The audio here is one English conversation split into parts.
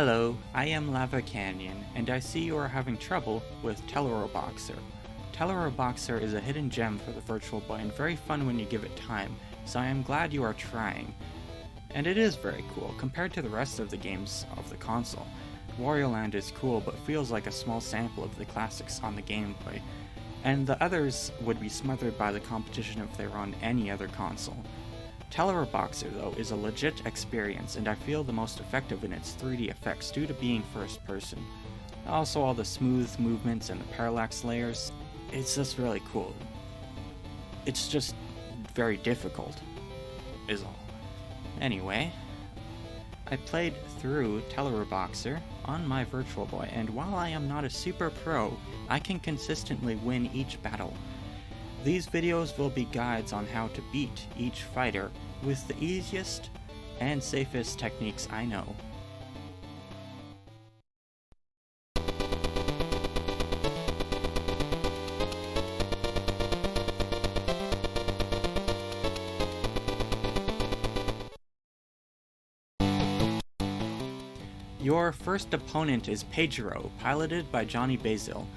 Hello, I am Lava Canyon, and I see you are having trouble with Teleroboxer. Teleroboxer is a hidden gem for the Virtual Boy and very fun when you give it time, so I am glad you are trying. And it is very cool, compared to the rest of the games of the console. Wario Land is cool, but feels like a small sample of the classics on the Game Boy, and the others would be smothered by the competition if they were on any other console. Teleroboxer, though, is a legit experience, and I feel the most effective in its 3D effects due to being first person. Also, all the smooth movements and the parallax layers, it's just really cool. It's just very difficult, is all. Anyway, I played through Teleroboxer on my Virtual Boy, and while I am not a super pro, I can consistently win each battle. These videos will be guides on how to beat each fighter with the easiest and safest techniques I know. Your first opponent is Pagero, piloted by Johnny Basil.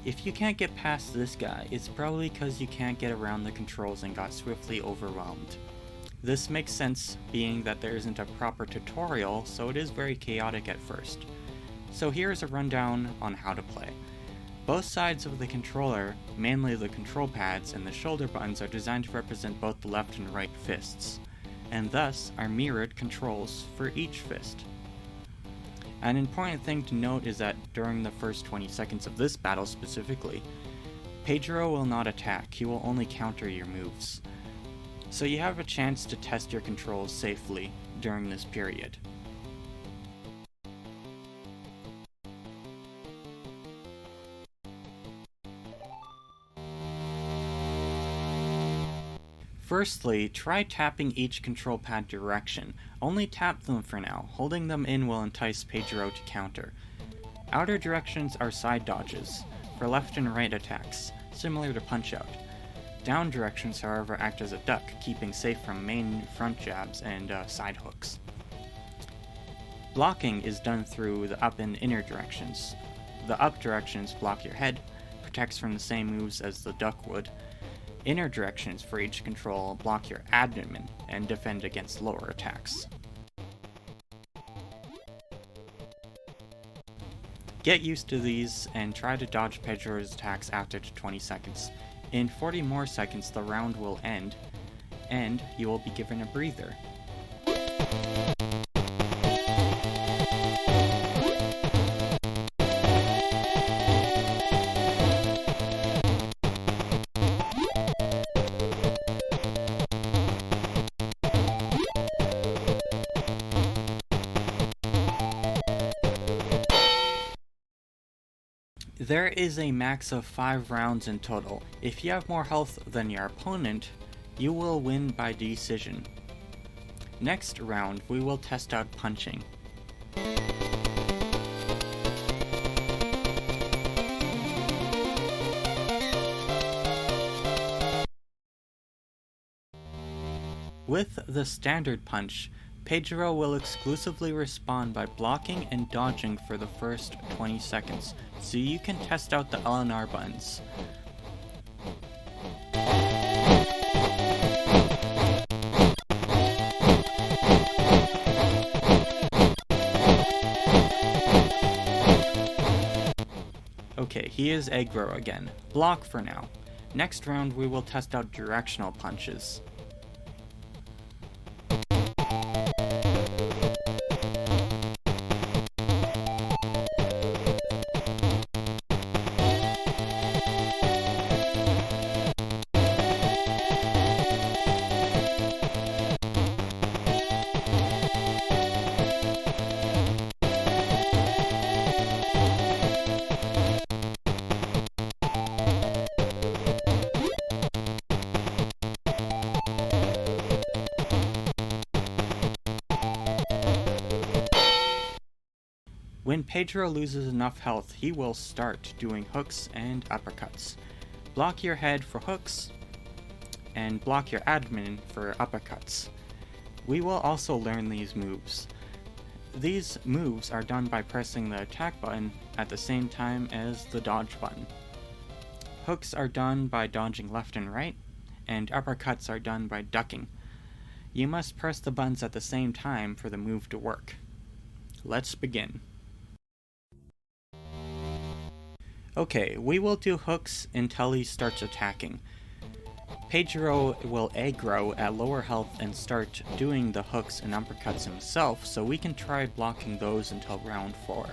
If you can't get past this guy, it's probably because you can't get around the controls and got swiftly overwhelmed. This makes sense, being that there isn't a proper tutorial, so it is very chaotic at first. So here's a rundown on how to play. Both sides of the controller, mainly the control pads and the shoulder buttons, are designed to represent both the left and right fists, and thus are mirrored controls for each fist. An important thing to note is that during the first 20 seconds of this battle specifically, Pagero will not attack, he will only counter your moves. So you have a chance to test your controls safely during this period. Firstly, try tapping each control pad direction. Only tap them for now. Holding them in will entice Pagero to counter. Outer directions are side dodges, for left and right attacks, similar to Punch-Out. Down directions, however, act as a duck, keeping safe from main front jabs and side hooks. Blocking is done through the up and inner directions. The up directions block your head, protects from the same moves as the duck would. Inner directions for each control block your abdomen and defend against lower attacks. Get used to these and try to dodge Pagero's attacks after 20 seconds. In 40 more seconds the round will end, and you will be given a breather. There is a max of 5 rounds in total. If you have more health than your opponent, you will win by decision. Next round, we will test out punching. With the standard punch, Pagero will exclusively respond by blocking and dodging for the first 20 seconds, so you can test out the L and R buttons. Okay, he is aggro again. Block for now. Next round we will test out directional punches. When Pagero loses enough health, he will start doing hooks and uppercuts. Block your head for hooks, and block your admin for uppercuts. We will also learn these moves. these moves are done by pressing the attack button at the same time as the dodge button. Hooks are done by dodging left and right, and uppercuts are done by ducking. You must press the buttons at the same time for the move to work. Let's begin. Okay, we will do hooks until he starts attacking. Pagero will aggro at lower health and start doing the hooks and uppercuts himself, so we can try blocking those until round 4.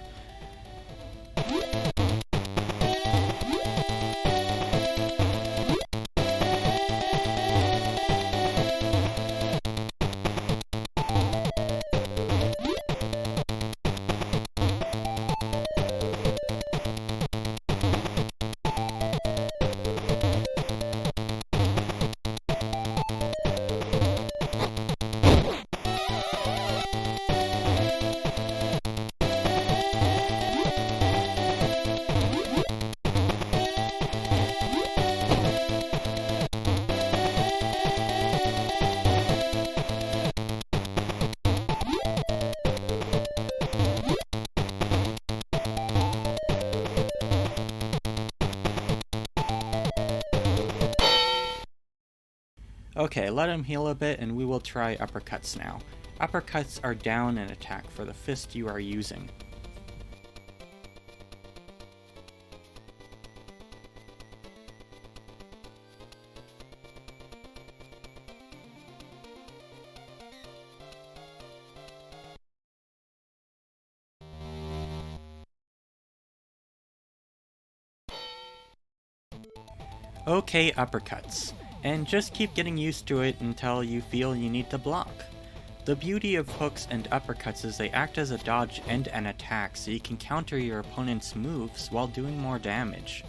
Okay, let him heal a bit and we will try uppercuts now. Uppercuts are down and attack for the fist you are using. Okay, uppercuts. And just keep getting used to it until you feel you need to block. The beauty of hooks and uppercuts is they act as a dodge and an attack, so you can counter your opponent's moves while doing more damage.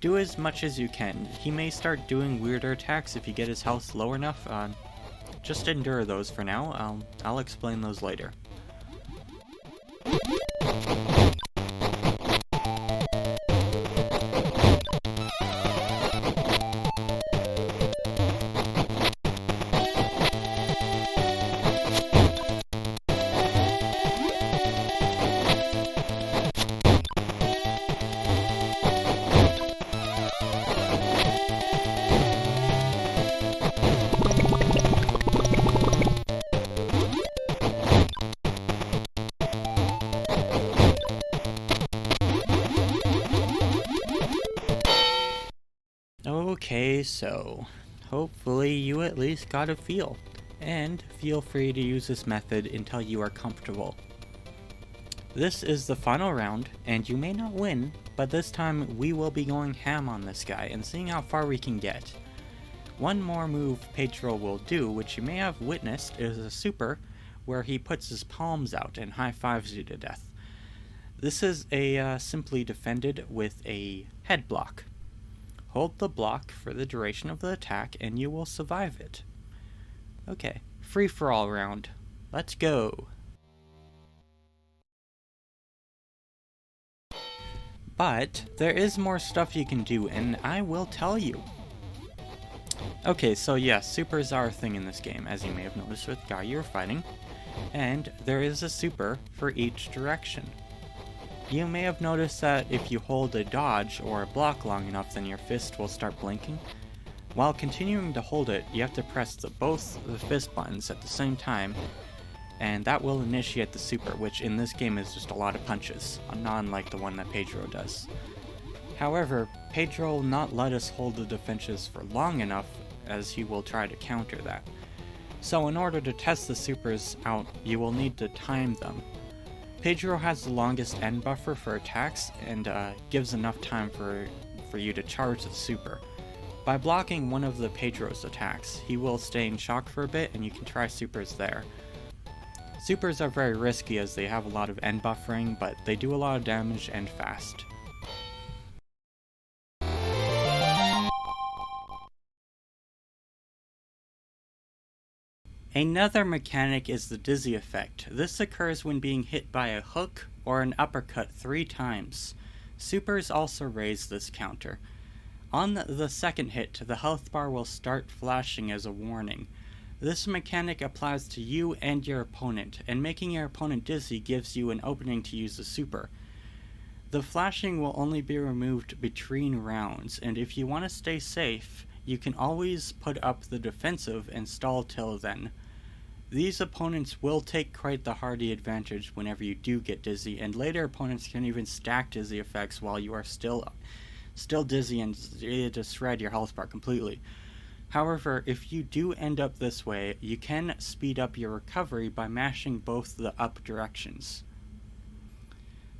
Do as much as you can. He may start doing weirder attacks if you get his health low enough. Just endure those for now. I'll explain those later. Okay, so hopefully you at least got a feel, and feel free to use this method until you are comfortable. This is the final round, and you may not win, but this time we will be going ham on this guy and seeing how far we can get. One more move Pagero will do, which you may have witnessed, is a super where he puts his palms out and high-fives you to death. This is simply defended with a head block. Hold the block for the duration of the attack and you will survive it. Okay, free-for-all round. Let's go! But there is more stuff you can do, and I will tell you. Okay, so yes, supers are a thing in this game, as you may have noticed with the guy you're fighting. And there is a super for each direction. You may have noticed that if you hold a dodge or a block long enough, then your fist will start blinking. While continuing to hold it, you have to press both the fist buttons at the same time, and that will initiate the super, which in this game is just a lot of punches, not unlike the one that Pagero does. However, Pagero will not let us hold the defenses for long enough, as he will try to counter that. So in order to test the supers out, you will need to time them. Pagero has the longest end buffer for attacks, and gives enough time for you to charge the super. By blocking one of the Pagero's attacks, he will stay in shock for a bit, and you can try supers there. Supers are very risky as they have a lot of end buffering, but they do a lot of damage and fast. Another mechanic is the dizzy effect. This occurs when being hit by a hook or an uppercut 3 times. Supers also raise this counter. On the second hit, the health bar will start flashing as a warning. This mechanic applies to you and your opponent, and making your opponent dizzy gives you an opening to use the super. The flashing will only be removed between rounds, and if you want to stay safe, you can always put up the defensive and stall till then. These opponents will take quite the hardy advantage whenever you do get dizzy, and later opponents can even stack dizzy effects while you are still dizzy and ready to shred your health bar completely. However, if you do end up this way, you can speed up your recovery by mashing both the up directions.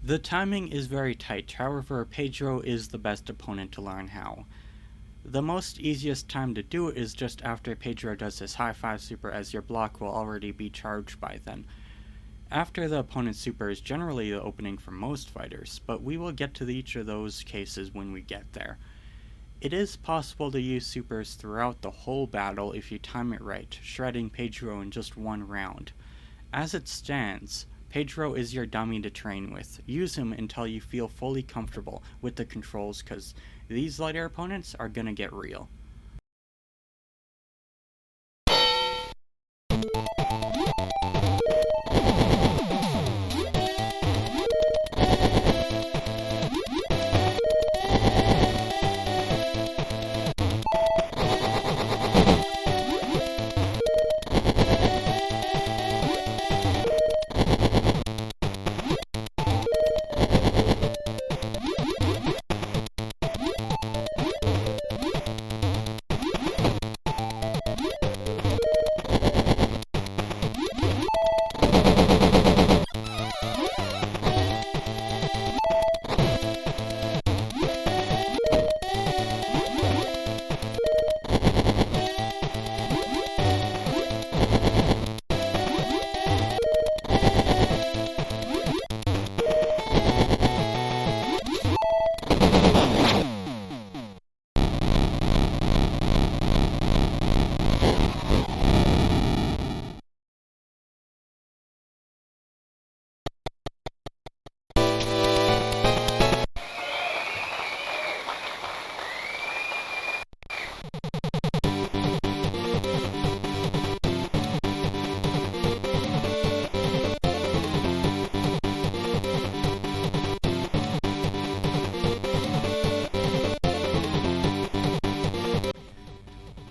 The timing is very tight, however Pagero is the best opponent to learn how. The most easiest time to do it is just after Pagero does his high 5 super, as your block will already be charged by then. After the opponent's super is generally the opening for most fighters, but we will get to each of those cases when we get there. It is possible to use supers throughout the whole battle if you time it right, shredding Pagero in just one round. As it stands, Pagero is your dummy to train with. Use him until you feel fully comfortable with the controls, cause these lighter opponents are gonna get real.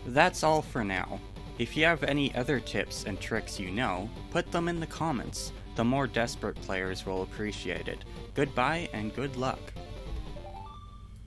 That's all for now. If you have any other tips and tricks you know, put them in the comments. The more desperate players will appreciate it. Goodbye and good luck.